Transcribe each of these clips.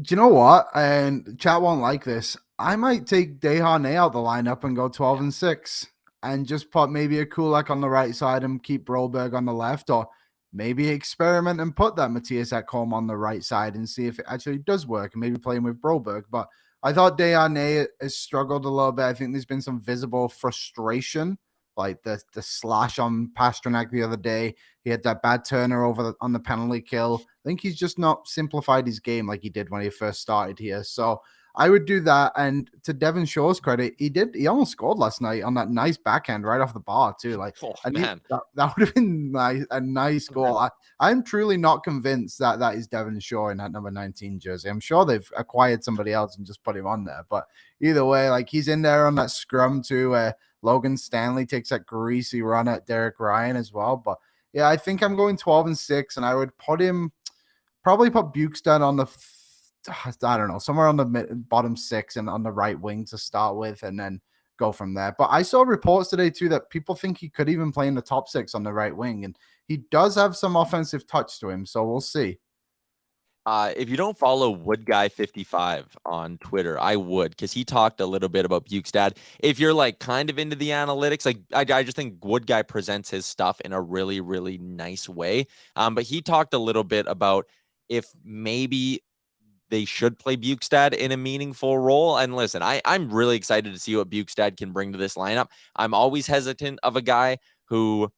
Do you know what? And chat won't like this. I might take Desharnais out the lineup and go 12-6 and just put maybe a Kulak on the right side and keep Broberg on the left, or maybe experiment and put that Matthias Ekholm on the right side and see if it actually does work and maybe playing with Broberg. But I thought Desharnais has struggled a little bit. I think there's been some visible frustration, like the slash on Pasternak the other day. He had that bad turner on the penalty kill. I think he's just not simplified his game like he did when he first started here. So I would do that. And to Devon Shaw's credit, he almost scored last night on that nice backhand right off the bar too. Like, Oh and man, that would have been a nice goal. I'm truly not convinced that is Devon Shaw in that number 19 jersey. I'm sure they've acquired somebody else and just put him on there. But either way, like he's in there on that scrum too. Logan Stanley takes that greasy run at Derek Ryan as well. But yeah, I think I'm going 12-6, and I would probably put Bukestad on I don't know, somewhere on the bottom six and on the right wing to start with, and then go from there. But I saw reports today too that people think he could even play in the top six on the right wing, and he does have some offensive touch to him. So we'll see. If you don't follow Wood Guy 55 on Twitter, I would, because he talked a little bit about Bukestad. If you're like kind of into the analytics, like I just think Wood Guy presents his stuff in a really, really nice way. But he talked a little bit about if maybe they should play Bukestad in a meaningful role. And listen, I'm really excited to see what Bukestad can bring to this lineup. I'm always hesitant of a guy who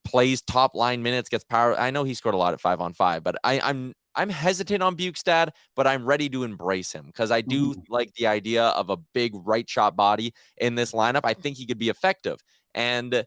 plays top line minutes, gets power. I know he scored a lot at 5-on-5, but I'm hesitant on Bukestad, but I'm ready to embrace him because I do like the idea of a big right shot body in this lineup. I think he could be effective. And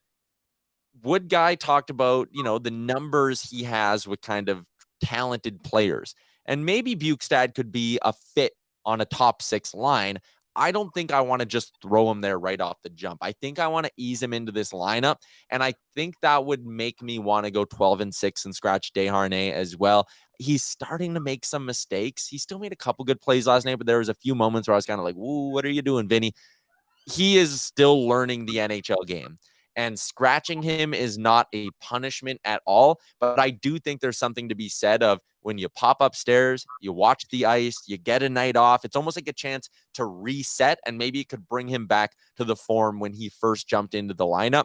Wood Guy talked about, the numbers he has with kind of talented players. And maybe Bukestad could be a fit on a top six line. I don't think I want to just throw him there right off the jump. I think I want to ease him into this lineup. And I think that would make me want to go 12-6 and scratch Desharnais as well. He's starting to make some mistakes. He still made a couple good plays last night, but there was a few moments where I was kind of like, "Ooh, what are you doing, Vinny?" He is still learning the NHL game. And scratching him is not a punishment at all. But I do think there's something to be said of when you pop upstairs, you watch the ice, you get a night off. It's almost like a chance to reset, and maybe it could bring him back to the form when he first jumped into the lineup.